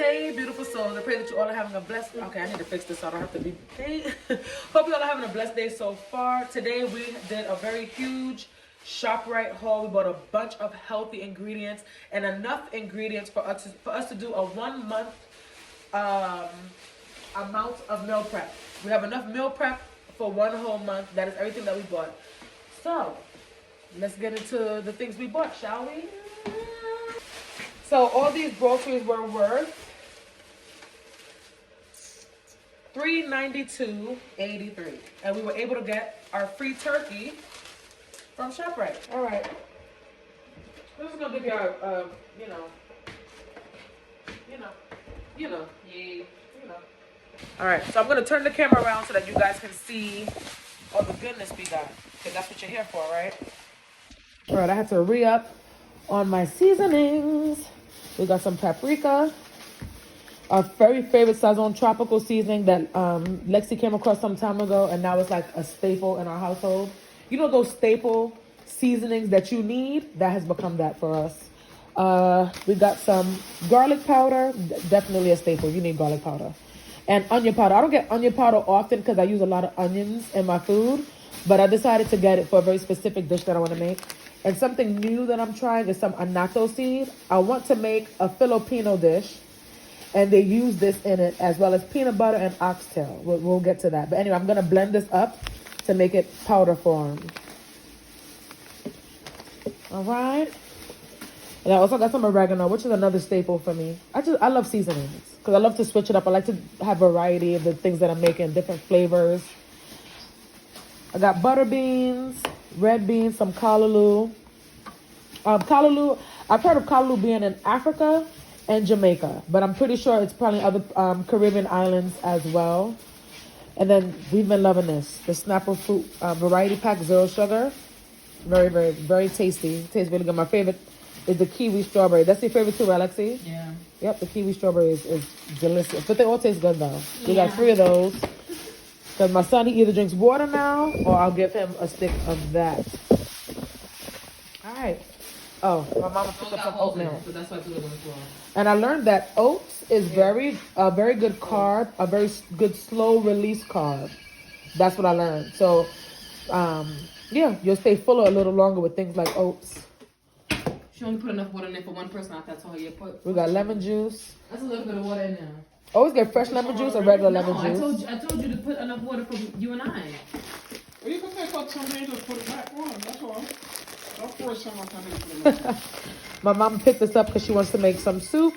Hey, beautiful souls. I pray that you all are having a blessed... Okay, I need to fix this so I don't have to be... Hey. Hope you all are having a blessed day so far. Today, we did a very huge ShopRite haul. We bought a bunch of healthy ingredients and enough ingredients for us to do a 1 month amount of meal prep. We have enough meal prep for 1 whole month. That is everything that we bought. So, let's get into the things we bought, shall we? So all these groceries were worth $392.83, and we were able to get our free turkey from ShopRite. All right, this is gonna give you our, yeah. All right, so I'm gonna turn the camera around so that you guys can see all the goodness we got, because that's what you're here for, right? All right, I had to re-up on my seasonings. We got some paprika, our very favorite Sazon tropical seasoning that Lexi came across some time ago, and now it's like a staple in our household. You know those staple seasonings that you need? That has become that for us. We got some garlic powder, definitely a staple. You need garlic powder. And onion powder. I don't get onion powder often because I use a lot of onions in my food, but I decided to get it for a very specific dish that I want to make. And something new that I'm trying is some annatto seed. I want to make a Filipino dish, and they use this in it, as well as peanut butter and oxtail. We'll get to that. But anyway, I'm going to blend this up to make it powder form. All right. And I also got some oregano, which is another staple for me. I love seasonings because I love to switch it up. I like to have variety of the things that I'm making, different flavors. I got butter beans, red beans, some callaloo. Callaloo, I've heard of callaloo being in Africa and Jamaica, but I'm pretty sure it's probably other Caribbean islands as well. And then we've been loving this, the Snapper Fruit Variety Pack, 0 sugar. Very, very, very tasty. Tastes really good. My favorite is the kiwi strawberry. That's your favorite too, right, Alexi? Yeah. Yep, the kiwi strawberry is delicious. But they all taste good though. We got 3 of those. Because my son, he either drinks water now, or I'll give him a stick of that. All right. Oh, my mama picked up some oatmeal. So that's why I put it on the floor. And I learned that oats is very good carb, a very good slow release carb. That's what I learned. So, yeah, you'll stay fuller a little longer with things like oats. She only put enough water in there for one person. I told her, We got lemon juice. That's a little bit of water in there. Always get fresh lemon juice or regular lemon juice. I told you to put enough water for you and I. Well, you can take out some and just put it back on. That's all. Don't force someone to put it back. My mom picked this up because she wants to make some soup.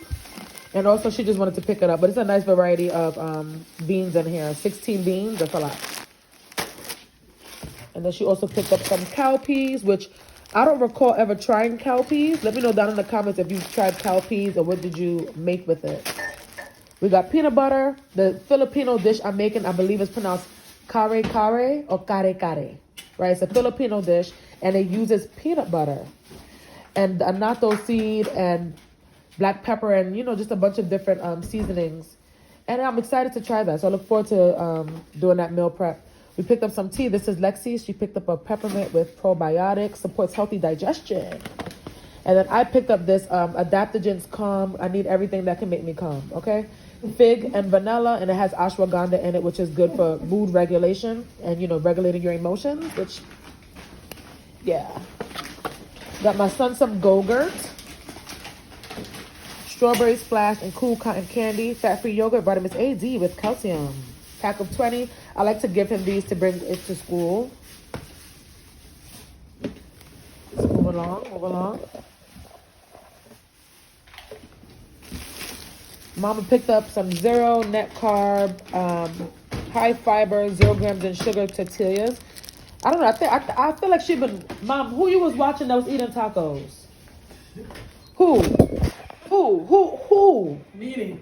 And also she just wanted to pick it up. But it's a nice variety of beans in here. 16 beans. That's a lot. And then she also picked up some cowpeas, which I don't recall ever trying cowpeas. Let me know down in the comments if you've tried cowpeas or what did you make with it. We got peanut butter. The Filipino dish I'm making, I believe is pronounced kare kare or kare kare. Right? It's a Filipino dish, and it uses peanut butter and annatto seed and black pepper and, just a bunch of different seasonings. And I'm excited to try that. So I look forward to doing that meal prep. We picked up some tea. This is Lexi. She picked up a peppermint with probiotics, supports healthy digestion. And then I picked up this Adaptogens Calm. I need everything that can make me calm, okay? Fig and vanilla, and it has ashwagandha in it, which is good for mood regulation and, regulating your emotions, which, yeah. Got my son some Go-Gurt, strawberry splash, and cool cotton candy, fat-free yogurt, vitamins A, D with calcium. Pack of 20. I like to give him these to bring it to school. Let's move along. Mama picked up some 0 net carb, high fiber, 0 grams in sugar tortillas. I don't know. I feel like she been. Mom, who you was watching that was eating tacos? Who? Meaning.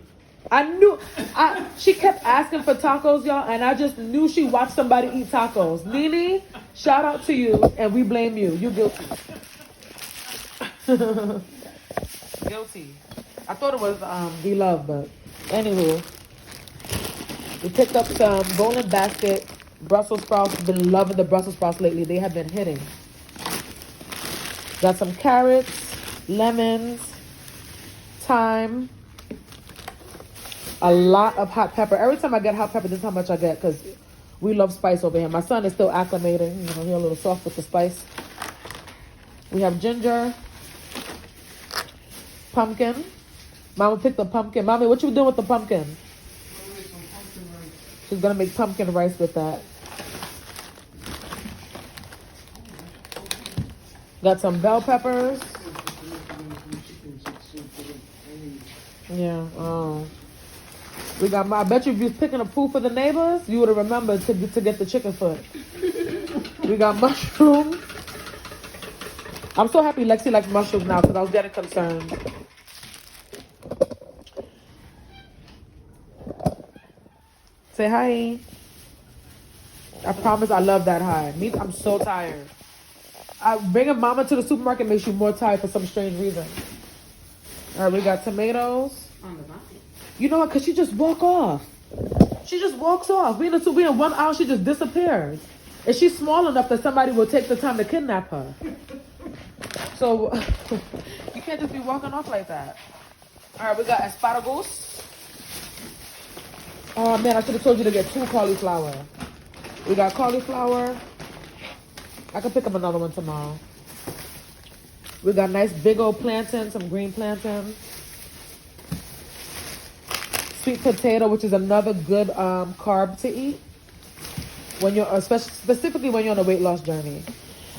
I knew. She kept asking for tacos, y'all, and I just knew she watched somebody eat tacos. Nene, shout out to you, and we blame you. You guilty. Guilty. I thought it was D-Love, but anywho. We picked up some Golden Basket Brussels sprouts. Been loving the Brussels sprouts lately. They have been hitting. Got some carrots, lemons, thyme, a lot of hot pepper. Every time I get hot pepper, this is how much I get because we love spice over here. My son is still acclimating. You know, he's a little soft with the spice. We have ginger, pumpkin. Mama picked the pumpkin. Mommy, what you doing with the pumpkin? She's gonna make pumpkin rice with that. Got some bell peppers. Yeah. We got. I bet you if you was picking up food for the neighbors, you would have remembered to get the chicken foot. We got mushrooms. I'm so happy Lexi likes mushrooms now because I was getting concerned. Say hi. I promise I love that high. Me, I'm so tired. Bringing mama to the supermarket makes you more tired for some strange reason. All right, we got tomatoes. On the bottom. You know what? Because she just walk off. She just walks off. We in 1 hour, she just disappears. And she's small enough that somebody will take the time to kidnap her. So, you can't just be walking off like that. All right, we got asparagus. Oh, man, I should have told you to get 2 cauliflower. We got cauliflower. I can pick up another one tomorrow. We got nice big old plantain, some green plantain. Sweet potato, which is another good carb to eat when you're, specifically when you're on a weight loss journey.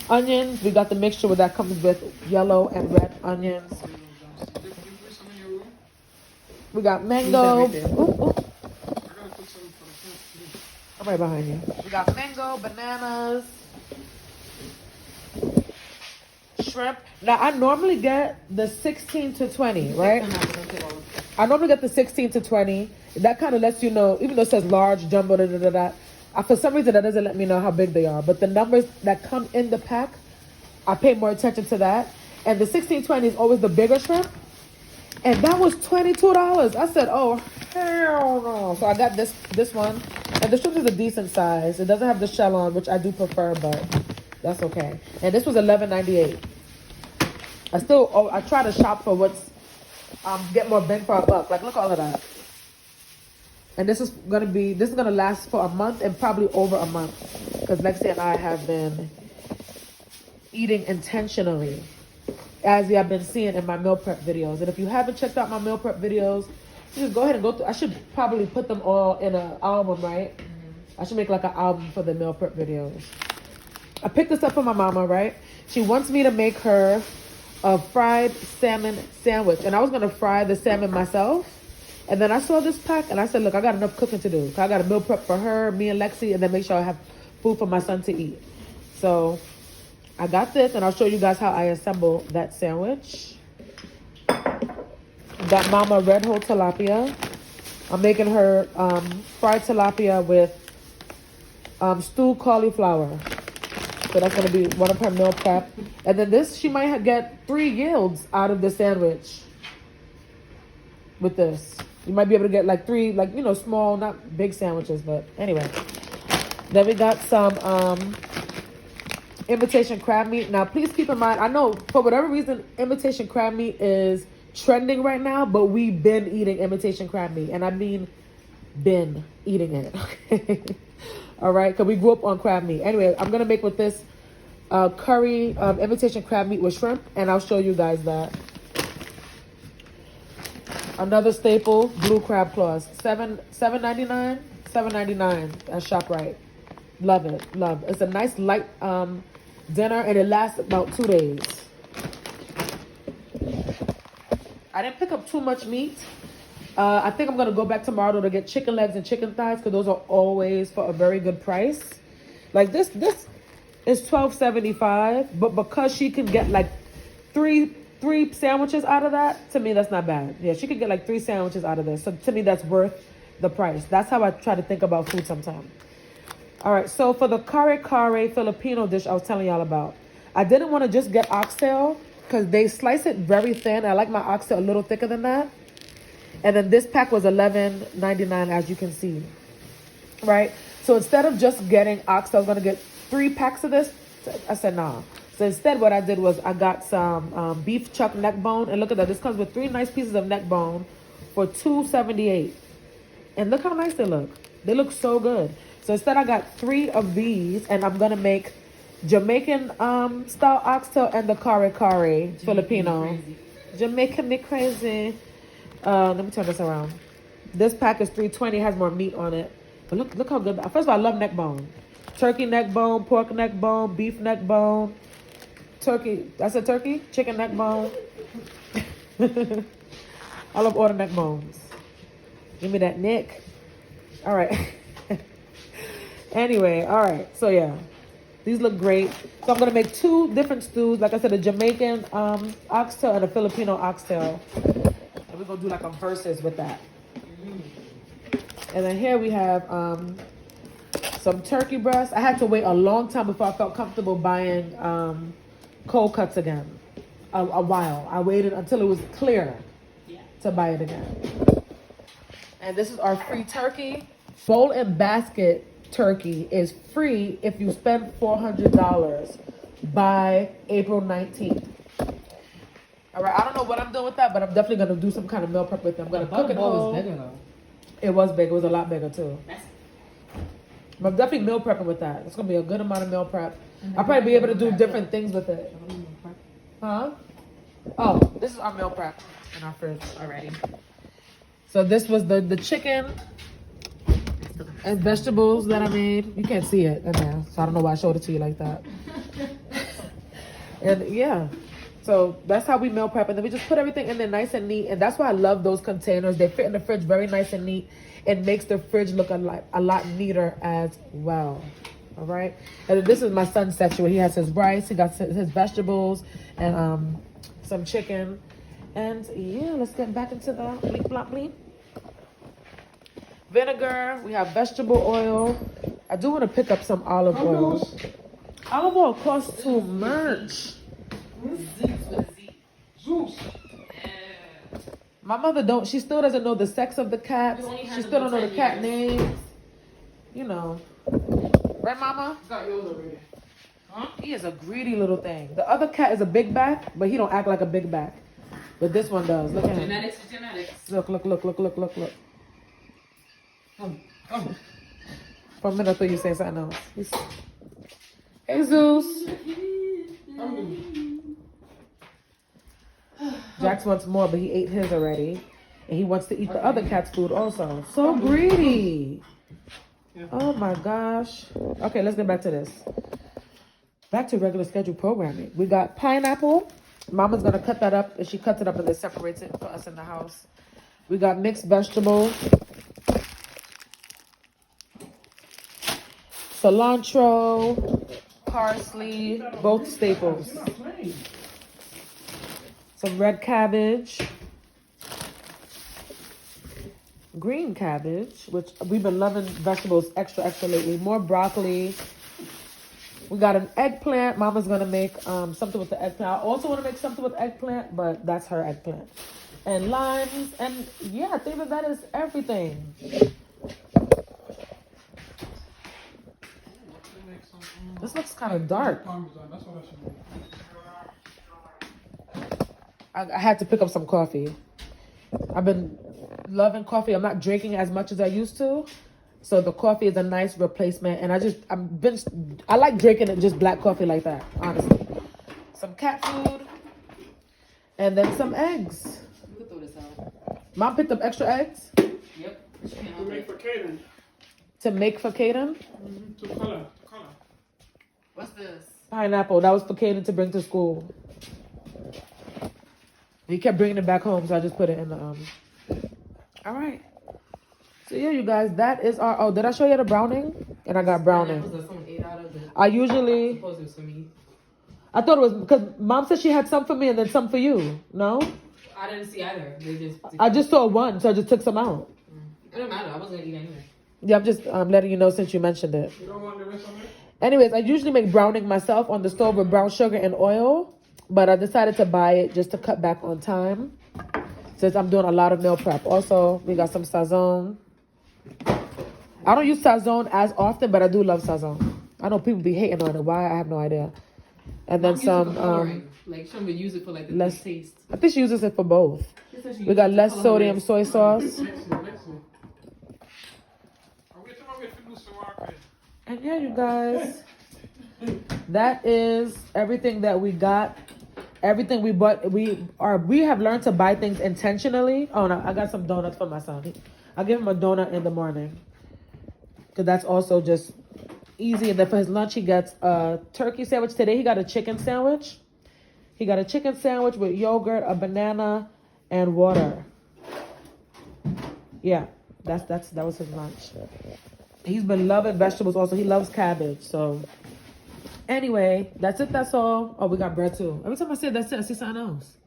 Onions, we got the mixture where that comes with yellow and red onions. We got mango. Ooh. I'm right behind you. We got mango, bananas, shrimp. Now, I normally get the 16 to 20, right? I normally get the 16 to 20. That kind of lets you know, even though it says large, jumbo, for some reason, that doesn't let me know how big they are. But the numbers that come in the pack, I pay more attention to that. And the 1620 is always the bigger shrimp. And that was $22. I said, oh, hell no. So I got this one. And the shrimp is a decent size. It doesn't have the shell on, which I do prefer, but that's okay. And this was $11.98. I try to shop for what's, get more bang for our buck. Like, look at all of that. And this is gonna last for a month and probably over a month. Because Lexi and I have been eating intentionally, as you have been seeing in my meal prep videos. And if you haven't checked out my meal prep videos, you just go ahead and go through. I should probably put them all in an album, right? Mm-hmm. I should make like an album for the meal prep videos. I picked this up for my mama, right? She wants me to make her a fried salmon sandwich. And I was gonna fry the salmon myself. And then I saw this pack and I said, look, I got enough cooking to do. I got a meal prep for her, me and Lexi, and then make sure I have food for my son to eat. So I got this and I'll show you guys how I assemble that sandwich. Got mama red whole tilapia. I'm making her fried tilapia with stewed cauliflower. So that's going to be one of her meal prep. And then this, she might get 3 yields out of the sandwich with this. You might be able to get like 3, like, small, not big sandwiches, but anyway. Then we got some imitation crab meat. Now, please keep in mind, I know for whatever reason, imitation crab meat is trending right now, but we've been eating imitation crab meat. And I mean, been eating it. All right, because we grew up on crab meat. Anyway, I'm going to make with this curry imitation crab meat with shrimp, and I'll show you guys that. Another staple, blue crab claws. $7.99 at ShopRite. Love it. Love. It's a nice light dinner, and it lasts about 2 days. I didn't pick up too much meat. I think I'm going to go back tomorrow to get chicken legs and chicken thighs because those are always for a very good price. Like this is $12.75, but because she can get like three sandwiches out of that, to me that's not bad. Yeah, she could get like 3 sandwiches out of this. So to me that's worth the price. That's how I try to think about food sometimes. All right, so for the kare kare Filipino dish I was telling y'all about, I didn't want to just get oxtail because they slice it very thin. I like my oxtail a little thicker than that. And then this pack was $11.99, as you can see, right? So instead of just getting oxtail, I was going to get 3 packs of this. I said, nah. So instead what I did was I got some beef chuck neck bone. And look at that. This comes with 3 nice pieces of neck bone for $2.78. And look how nice they look. They look so good. So instead I got 3 of these, and I'm gonna make Jamaican style oxtail and the kare kare Filipino. Jamaican me crazy. Let me turn this around. This pack is $3.20, has more meat on it. But look how good. First of all, I love neck bone. Turkey neck bone, pork neck bone, beef neck bone, turkey. I said turkey? Chicken neck bone. I love all the neck bones. Give me that neck. All right. Anyway, all right. So yeah, these look great. So I'm gonna make 2 different stews. Like I said, a Jamaican oxtail and a Filipino oxtail. And we're gonna do like a versus with that. And then here we have some turkey breast. I had to wait a long time before I felt comfortable buying cold cuts again. A while. I waited until it was clear to buy it again. And this is our free turkey. Bowl and basket turkey is free if you spend $400 by April 19th. All right, I don't know what I'm doing with that, but I'm definitely gonna do some kind of meal prep with them. I'm gonna cook it all. Was bigger though. It was big. It was a lot bigger too. But I'm definitely meal prepping with that. It's gonna be a good amount of meal prep. I'll probably be able to do different things with it. Huh? Oh, this is our meal prep in our fridge already. So this was the chicken and vegetables that I made. You can't see it in there, so I don't know why I showed it to you like that. And yeah, so that's how we meal prep. And then we just put everything in there nice and neat. And that's why I love those containers. They fit in the fridge very nice and neat. It makes the fridge look a lot neater as well. All right. And then this is my son's section where he has his rice. He got his vegetables and some chicken. And yeah, let's get back into the bleep, blop, bleep. Vinegar. We have vegetable oil. I do want to pick up some olive oil. Olive oil costs too much. Zeus. My mother she still doesn't know the sex of the cats. She still don't know the cat names. You know. Right, Mama? Got yours already. Huh? He is a greedy little thing. The other cat is a big back, but he don't act like a big back. But this one does. Look at him. Genetics is genetics. Look. Come. For a minute, I thought you were saying something else. Hey, Zeus. Jax wants more, but he ate his already. And he wants to eat the other cat's food also. So greedy. Oh my gosh. Okay, let's get back to this. Back to regular schedule programming. We got pineapple. Mama's going to cut that up. And she cuts it up and then separates it for us in the house. We got mixed vegetables. Cilantro. Parsley. Both staples. Some red cabbage. Green cabbage, which we've been loving vegetables extra lately. More broccoli. We got an eggplant. Mama's gonna make something with the eggplant. I also want to make something with eggplant, but that's her eggplant. And limes, and yeah, I think that is everything. This looks kind of dark. I had to pick up some coffee. I've been loving coffee. I'm not drinking as much as I used to. So the coffee is a nice replacement. And I like drinking it just black coffee like that, honestly. Some cat food. And then some eggs. You could throw this out. Mom picked up extra eggs? Yep. To make for Kaden. To make for Kaden? To color. What's this? Pineapple. That was for Kaden to bring to school. He kept bringing it back home, so I just put it in the All right. So yeah, you guys, that is our. Oh, did I show you the browning? And I got browning. Someone ate out of it. I usually. Suppose it was for me. I thought it was because Mom said she had some for me and then some for you. No. I didn't see either. I just saw one, so I just took some out. It don't matter. I wasn't gonna eat anyway. Yeah, I'm just letting you know since you mentioned it. You don't want the rest of it? Anyways, I usually make browning myself on the stove with brown sugar and oil, but I decided to buy it just to cut back on time since I'm doing a lot of meal prep. Also, we got some sazon. I don't use sazon as often, but I do love sazon. I know people be hating on it. Why? I have no idea. And then some like some would use it for like the less taste. I think she uses it for both. We got less sodium soy sauce. And yeah, you guys, that is everything that we got. Everything we bought, we have learned to buy things intentionally. Oh no, I got some donuts for my son. I'll give him a donut in the morning, because that's also just easy. And then for his lunch, he gets a turkey sandwich. Today he got a chicken sandwich. He got a chicken sandwich with yogurt, a banana, and water. Yeah, that was his lunch. He's been loving vegetables also. He loves cabbage. So anyway, that's it. That's all. Oh, we got bread too. Every time I say that's it, I see something else.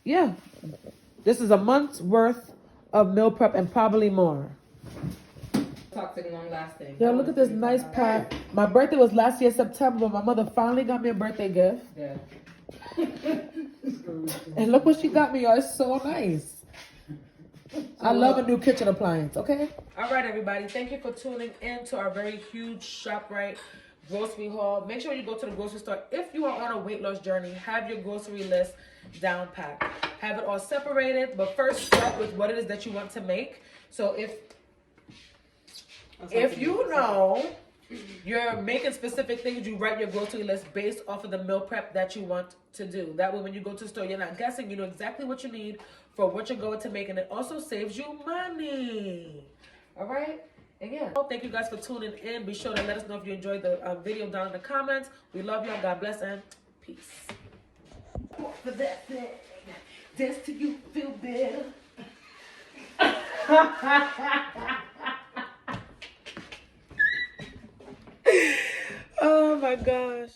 Yeah. This is a month's worth of meal prep and probably more. Toxic, long lasting. Yo, look at this nice pack. My birthday was last year, September. My mother finally got me a birthday gift. Yeah. And look what she got me, y'all. It's so nice. I love a new kitchen appliance, okay? All right, everybody. Thank you for tuning in to our very huge ShopRite grocery haul. Make sure you go to the grocery store. If you are on a weight loss journey, have your grocery list down packed. Have it all separated, but first start with what it is that you want to make. So if you know you're making specific things, you write your grocery list based off of the meal prep that you want to do. That way when you go to the store, you're not guessing. You know exactly what you need for what you're going to make, and it also saves you money. All right? And yeah, thank you guys for tuning in. Be sure to let us know if you enjoyed the video down in the comments. We love y'all. God bless and peace. For that thing, dance till you feel better. Oh my gosh.